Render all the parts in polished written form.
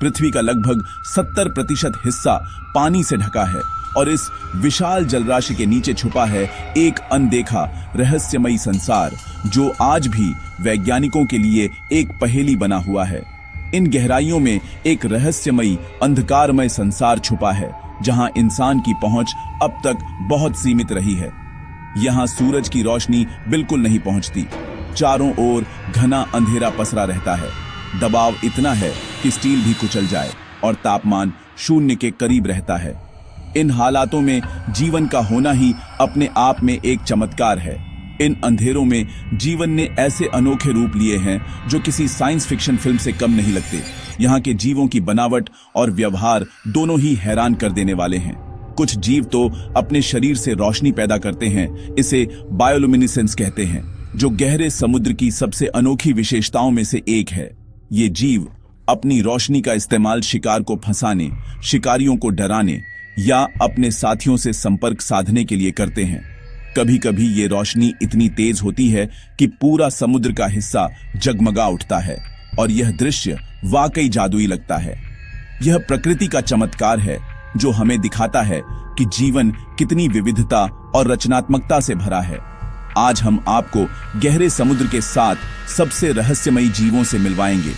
पृथ्वी का लगभग 70% हिस्सा पानी से ढका है और इस विशाल जलराशि के नीचे छुपा है एक अनदेखा रहस्यमयी संसार जो आज भी वैज्ञानिकों के लिए एक पहेली बना हुआ है। इन गहराइयों में एक रहस्यमयी अंधकारमय संसार छुपा है जहां इंसान की पहुंच अब तक बहुत सीमित रही है। यहां सूरज की रोशनी बिल्कुल नहीं पहुंचती, चारों ओर घना अंधेरा पसरा रहता है, दबाव इतना है कि स्टील भी कुचल जाए और तापमान शून्य के करीब रहता है। इन हालातों में जीवन का होना ही अपने आप में एक चमत्कार है। इन अंधेरों में जीवन ने ऐसे अनोखे रूप लिए हैं जो किसी साइंस फिक्शन फिल्म से कम नहीं लगते। यहाँ के जीवों की बनावट और व्यवहार दोनों ही हैरान कर देने वाले हैं। कुछ जीव तो अपने शरीर से रोशनी पैदा करते हैं, इसे बायोलुमिनेसेंस कहते हैं, जो गहरे समुद्र की सबसे अनोखी विशेषताओं में से एक है। ये जीव अपनी रोशनी का इस्तेमाल शिकार को फंसाने, शिकारियों को डराने या अपने साथियों से संपर्क साधने के लिए करते हैं। कभी कभी ये रोशनी इतनी तेज होती है कि पूरा समुद्र का हिस्सा जगमगा उठता है और यह दृश्य वाकई जादुई लगता है। यह प्रकृति का चमत्कार है जो हमें दिखाता है कि जीवन कितनी विविधता और रचनात्मकता से भरा है। आज हम आपको गहरे समुद्र के 7 सबसे रहस्यमयी जीवों से मिलवाएंगे,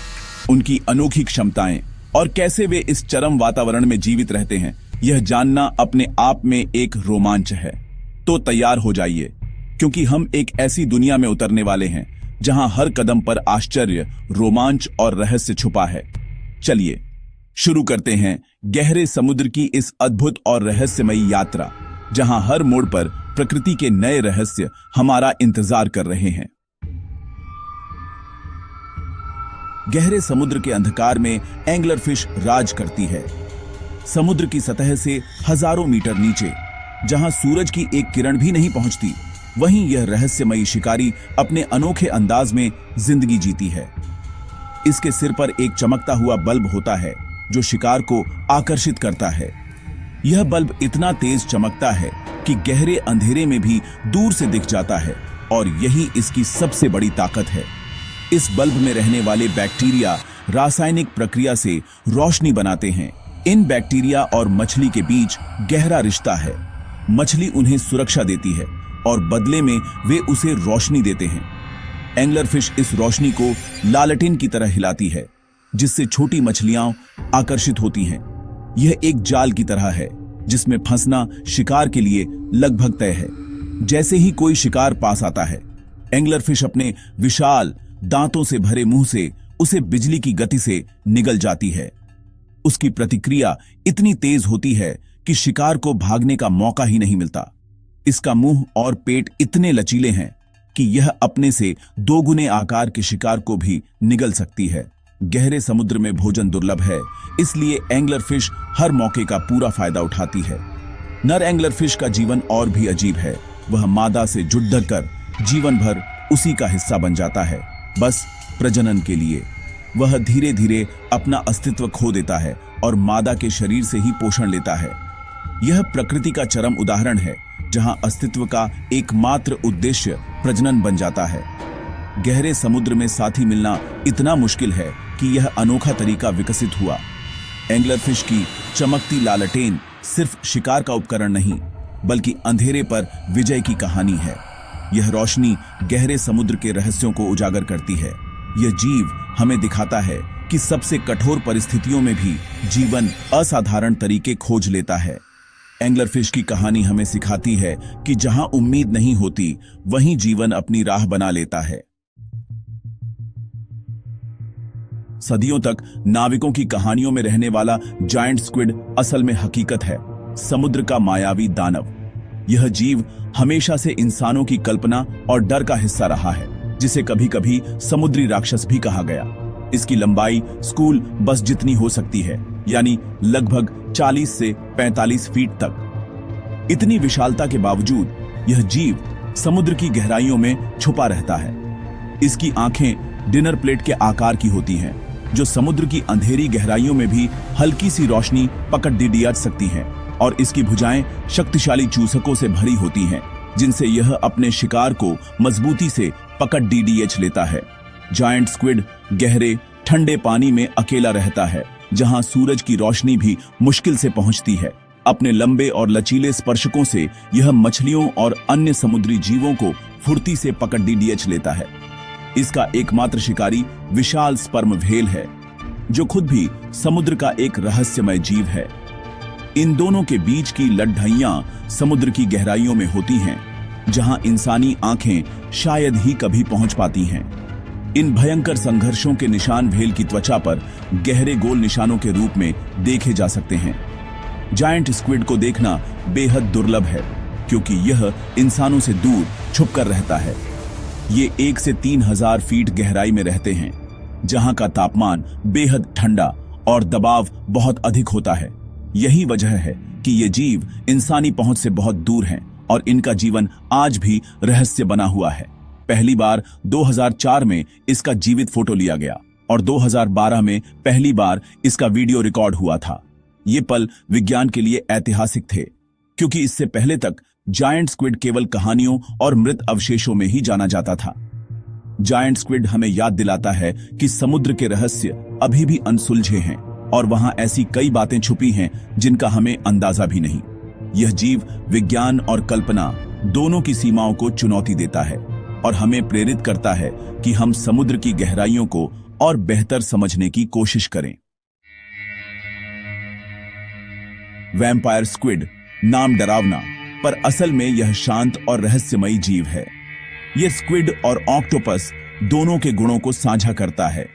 उनकी अनोखी क्षमताएं और कैसे वे इस चरम वातावरण में जीवित रहते हैं। यह जानना अपने आप में एक रोमांच है। तो तैयार हो जाइए, क्योंकि हम एक ऐसी दुनिया में उतरने वाले हैं जहां हर कदम पर आश्चर्य, रोमांच और रहस्य छुपा है। चलिए शुरू करते हैं गहरे समुद्र की इस अद्भुत और रहस्यमयी यात्रा, जहां हर मोड़ पर प्रकृति के नए रहस्य हमारा इंतजार कर रहे हैं। गहरे समुद्र के अंधकार में एंगलर फिश राज करती है। समुद्र की सतह से हजारों मीटर नीचे, जहां सूरज की एक किरण भी नहीं पहुंचती, वहीं यह रहस्यमयी शिकारी अपने अनोखे अंदाज में जिंदगी जीती है। इसके सिर पर एक चमकता हुआ बल्ब होता है जो शिकार को आकर्षित करता है। यह बल्ब इतना तेज चमकता है कि गहरे अंधेरे में भी दूर से दिख जाता है और यही इसकी सबसे बड़ी ताकत है। इस बल्ब में रहने वाले बैक्टीरिया रासायनिक प्रक्रिया से रोशनी बनाते हैं। इन बैक्टीरिया और मछली के बीच गहरा रिश्ता है। मछली उन्हें सुरक्षा देती है और बदले में वे उसे रोशनी देते हैं। एंगलर फिश इस रोशनी को लालटेन की तरह हिलाती है, जिससे छोटी मछलियां आकर्षित होती हैं। यह एक जाल की तरह है जिसमें फंसना शिकार के लिए लगभग तय है। जैसे ही कोई शिकार पास आता है, एंगलर फिश अपने विशाल दांतों से भरे मुंह से उसे बिजली की गति से निगल जाती है। उसकी प्रतिक्रिया इतनी तेज होती है कि शिकार को भागने का मौका ही नहीं मिलता। इसका मुंह और पेट इतने लचीले हैं कि यह अपने से 2 गुने आकार के शिकार को भी निगल सकती है। गहरे समुद्र में भोजन दुर्लभ है, इसलिए एंगलर फिश हर मौके का पूरा फायदा उठाती है। नर एंगलर फिश का जीवन और भी अजीब है। वह मादा से जुड़ कर जीवन भर उसी का हिस्सा बन जाता है, बस प्रजनन के लिए। वह धीरे धीरे अपना अस्तित्व खो देता है और मादा के शरीर से ही पोषण लेता है। यह प्रकृति का चरम उदाहरण है, जहां अस्तित्व का एकमात्र उद्देश्य प्रजनन बन जाता है। गहरे समुद्र में साथी मिलना इतना मुश्किल है कि यह अनोखा तरीका विकसित हुआ। एंगलर फिश की चमकती लालटेन सिर्फ शिकार का उपकरण नहीं, बल्कि अंधेरे पर विजय की कहानी है। यह रोशनी गहरे समुद्र के रहस्यों को उजागर करती है। यह जीव हमें दिखाता है कि सबसे कठोर परिस्थितियों में भी जीवन असाधारण तरीके खोज लेता है। एंगलर फिश की कहानी हमें सिखाती है कि जहां उम्मीद नहीं होती, वहीं जीवन अपनी राह बना लेता है। सदियों तक नाविकों की कहानियों में रहने वाला जायंट स्क्विड असल में हकीकत है, समुद्र का मायावी दानव। यह जीव हमेशा से इंसानों की कल्पना और डर का हिस्सा रहा है, जिसे कभी कभी समुद्री राक्षस भी कहा गया। इसकी लंबाई स्कूल बस जितनी हो सकती है, यानी लगभग 40 से 45 फीट तक। इतनी विशालता के बावजूद यह जीव समुद्र की गहराइयों में छुपा रहता है। इसकी आंखें डिनर प्लेट के आकार की होती हैं, जो समुद्र की अंधेरी गहराइयों में भी हल्की सी रोशनी पकड़ दिया सकती हैं, और इसकी भुजाएं शक्तिशाली चूसकों से भरी होती हैं, जिनसे यह अपने शिकार को मजबूती से पकड़ लेता है। जायंट स्क्विड गहरे ठंडे पानी में अकेला रहता है जहां सूरज की रोशनी भी मुश्किल से पहुंचती है। अपने लंबे और लचीले स्पर्शकों से यह मछलियों और अन्य समुद्री जीवों को फुर्ती से पकड़ डीडीएच लेता है। इसका एकमात्र शिकारी विशाल स्पर्म व्हेल है, जो खुद भी समुद्र का एक रहस्यमय जीव है। इन दोनों के बीच की लड़ाइयां समुद्र की गहराइयों में होती हैं, जहां इंसानी आंखें शायद ही कभी पहुंच पाती हैं। इन भयंकर संघर्षों के निशान व्हेल की त्वचा पर गहरे गोल निशानों के रूप में देखे जा सकते हैं। जायंट स्क्विड को देखना बेहद दुर्लभ है, क्योंकि यह इंसानों से दूर छुपकर रहता है। ये 1 से 3,000 फीट गहराई में रहते हैं, जहां का तापमान बेहद ठंडा और दबाव बहुत अधिक होता है। यही वजह है कि ये जीव इंसानी पहुंच से बहुत दूर हैं और इनका जीवन आज भी रहस्य बना हुआ है। पहली बार 2004 में इसका जीवित फोटो लिया गया और 2012 में पहली बार इसका वीडियो रिकॉर्ड हुआ था। ये पल विज्ञान के लिए ऐतिहासिक थे, क्योंकि इससे पहले तक जायंट स्क्विड केवल कहानियों और मृत अवशेषों में ही जाना जाता था। जायंट स्क्विड हमें याद दिलाता है कि समुद्र के रहस्य अभी भी अनसुलझे हैं और वहां ऐसी कई बातें छुपी हैं जिनका हमें अंदाजा भी नहीं। यह जीव विज्ञान और कल्पना दोनों की सीमाओं को चुनौती देता है और हमें प्रेरित करता है कि हम समुद्र की गहराइयों को और बेहतर समझने की कोशिश करें। वैम्पायर स्क्विड नाम डरावना, पर असल में यह शांत और रहस्यमयी जीव है। यह स्क्विड और ऑक्टोपस दोनों के गुणों को साझा करता है।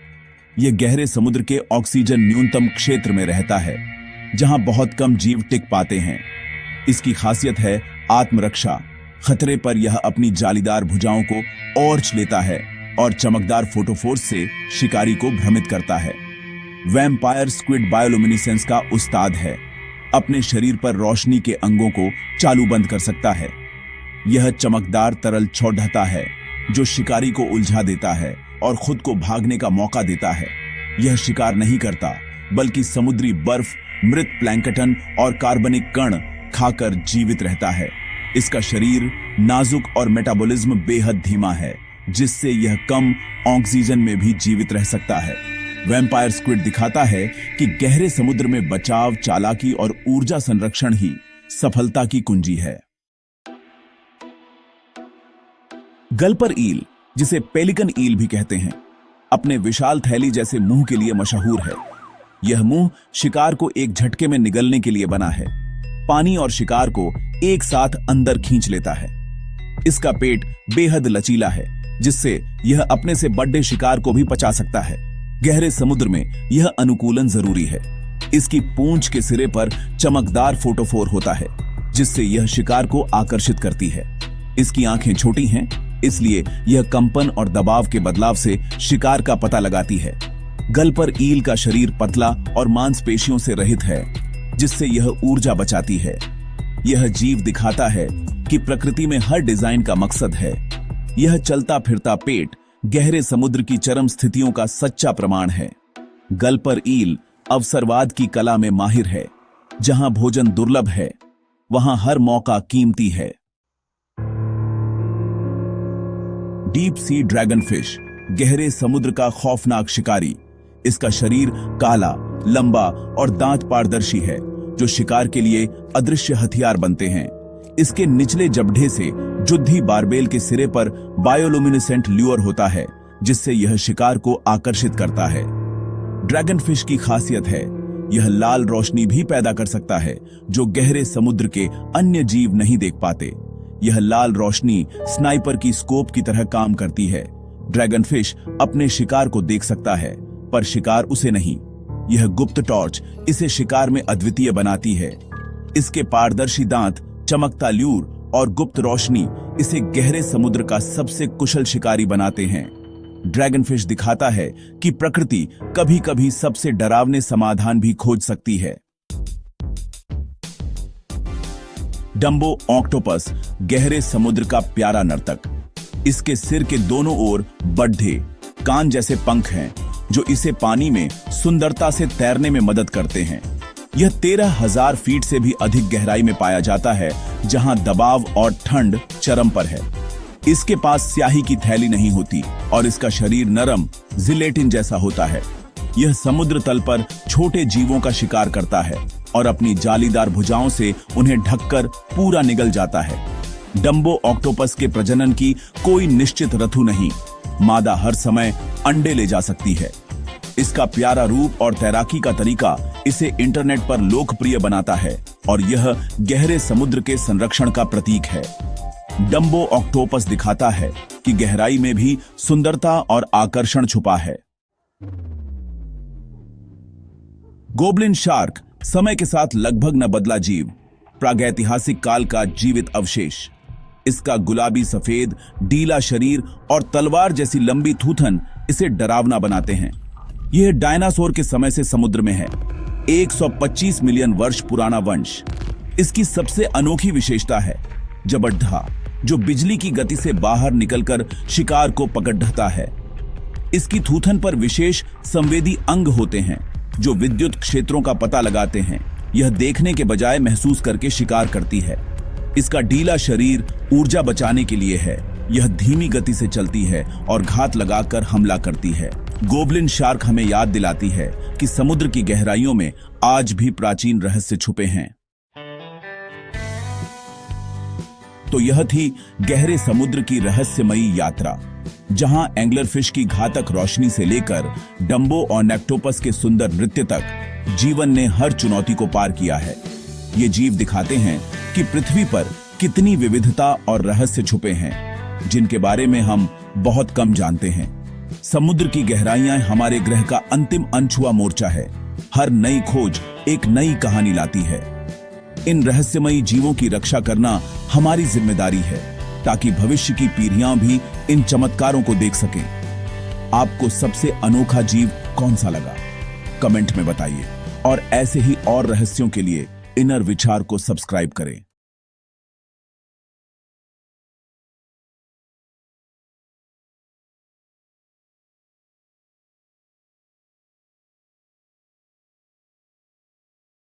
यह गहरे समुद्र के ऑक्सीजन न्यूनतम क्षेत्र में रहता है, जहां बहुत कम जीव टिक पाते हैं। इसकी खासियत है आत्मरक्षा। खतरे पर यह अपनी जालीदार भुजाओं को ओरछ लेता है और चमकदार फोटोफोर्स से शिकारी को भ्रमित करता है। वैम्पायर स्क्विड बायोलुमिनेसेंस का उस्ताद है। अपने शरीर पर रोशनी के अंगों को चालू बंद कर सकता है। यह चमकदार तरल छोड़ता है, जो शिकारी को उलझा देता है और खुद को भागने का मौका देता है। यह शिकार नहीं करता, बल्कि समुद्री बर्फ, मृत प्लैंकटन और कार्बनिक कण खाकर जीवित रहता है। इसका शरीर नाजुक और मेटाबॉलिज्म बेहद धीमा है, जिससे यह कम ऑक्सीजन में भी जीवित रह सकता है। वैम्पायर स्क्विड दिखाता है कि गहरे समुद्र में बचाव, चालाकी और ऊर्जा संरक्षण ही सफलता की कुंजी है। गल्पर ईल, जिसे पेलिकन ईल भी कहते हैं, अपने विशाल थैली जैसे मुंह के लिए मशहूर है। यह मुंह शिकार को एक झटके में निगलने के लिए बना है। पानी और शिकार को एक साथ अंदर खींच लेता है। इसका पेट बेहद लचीला है, जिससे यह अपने से बड़े शिकार को भी पचा सकता है। गहरे समुद्र में यह अनुकूलन जरूरी है। इसकी पूंछ के सिरे पर चमकदार फोटोफोर होता है, जिससे यह शिकार को आकर्षित करती है। इसकी आंखें छोटी हैं, इसलिए यह कंपन और दबाव के बदलाव से शिकार का पता लगाती है। गल्पर ईल का शरीर पतला और मांसपेशियों से रहित है, जिससे यह ऊर्जा बचाती है। यह जीव दिखाता है कि प्रकृति में हर डिजाइन का मकसद है। यह चलता फिरता पेट गहरे समुद्र की चरम स्थितियों का सच्चा प्रमाण है। गल्पर ईल अवसरवाद की कला में माहिर है। जहां भोजन दुर्लभ है, वहां हर मौका कीमती है। डीप सी ड्रैगन फिश, गहरे समुद्र का खौफनाक शिकारी। इसका शरीर काला, लंबा और दांत पारदर्शी है, जो शिकार के लिए अदृश्य हथियार बनते हैं। इसके निचले जबड़े से जुद्धी बारबेल के सिरे पर बायोलुमिनेसेंट ल्यूर होता है, जिससे यह शिकार को आकर्षित करता है। ड्रैगन फिश की खासियत है, यह लाल रोशनी भी पैदा कर सकता है, जो गहरे समुद्र के अन्य जीव नहीं देख पाते। यह लाल रोशनी स्नाइपर की स्कोप की तरह काम करती है। ड्रैगन फिश अपने शिकार को देख सकता है, पर शिकार उसे नहीं। यह गुप्त टॉर्च इसे शिकार में अद्वितीय बनाती है। इसके पारदर्शी दांत, चमकता ल्यूर और गुप्त रोशनी इसे गहरे समुद्र का सबसे कुशल शिकारी बनाते हैं। ड्रैगन फिश दिखाता है कि प्रकृति कभी कभी सबसे डरावने समाधान भी खोज सकती है। डम्बो ऑक्टोपस, गहरे समुद्र का प्यारा नर्तक। इसके सिर के दोनों ओर बड्ढे कान जैसे पंख हैं, जो इसे पानी में सुंदरता से तैरने में मदद करते हैं। यह 13,000 फीट से भी अधिक गहराई में पाया जाता है, जहां दबाव और ठंड चरम पर है। इसके पास स्याही की थैली नहीं होती और इसका शरीर नरम जिलेटिन जैसा होता है। यह समुद्र तल पर छोटे जीवों का शिकार करता है और अपनी जालीदार भुजाओं से उन्हें ढककर पूरा निगल जाता है। डम्बो ऑक्टोपस के प्रजनन की कोई निश्चित ऋतु नहीं। मादा हर समय अंडे ले जा सकती है। इसका प्यारा रूप और तैराकी का तरीका इसे इंटरनेट पर लोकप्रिय बनाता है और यह गहरे समुद्र के संरक्षण का प्रतीक है। डम्बो ऑक्टोपस दिखाता है कि गहराई में भी सुंदरता और आकर्षण छुपा है। गोब्लिन शार्क समय के साथ लगभग न बदला जीव, प्रागैतिहासिक काल का जीवित अवशेष। इसका गुलाबी सफेद ढीला शरीर और तलवार जैसी लंबी थूथन इसे डरावना बनाते हैं। यह डायनासोर के समय से समुद्र में है। 125 मिलियन वर्ष पुराना वंश। इसकी सबसे अनोखी विशेषता है जबड्ढा, जो बिजली की गति से बाहर निकलकर शिकार को पकड़ ढकता है। इसकी थूथन पर विशेष संवेदी अंग होते हैं जो विद्युत क्षेत्रों का पता लगाते हैं। यह देखने के बजाय महसूस करके शिकार करती है। इसका ढीला शरीर ऊर्जा बचाने के लिए है। यह धीमी गति से चलती है और घात लगाकर हमला करती है। गोब्लिन शार्क हमें याद दिलाती है कि समुद्र की गहराइयों में आज भी प्राचीन रहस्य छुपे हैं। तो यह थी गहरे समुद्र की रहस्यमयी यात्रा, जहां एंग्लरफिश की घातक रोशनी से लेकर डम्बो और ऑक्टोपस के सुंदर नृत्य तक जीवन ने हर चुनौती को पार किया है। ये जीव दिखाते हैं कि पृथ्वी पर कितनी विविधता और रहस्य छुपे हैं, जिनके बारे में हम बहुत कम जानते हैं। समुद्र की गहराइयां हमारे ग्रह का अंतिम अनछुआ मोर्चा है। हर नई खोज एक नई कहानी लाती है। इन रहस्यमयी जीवों की रक्षा करना हमारी जिम्मेदारी है, ताकि भविष्य की पीढ़ियां भी इन चमत्कारों को देख सकें। आपको सबसे अनोखा जीव कौन सा लगा? कमेंट में बताइए और ऐसे ही और रहस्यों के लिए इनर विचार को सब्सक्राइब करें।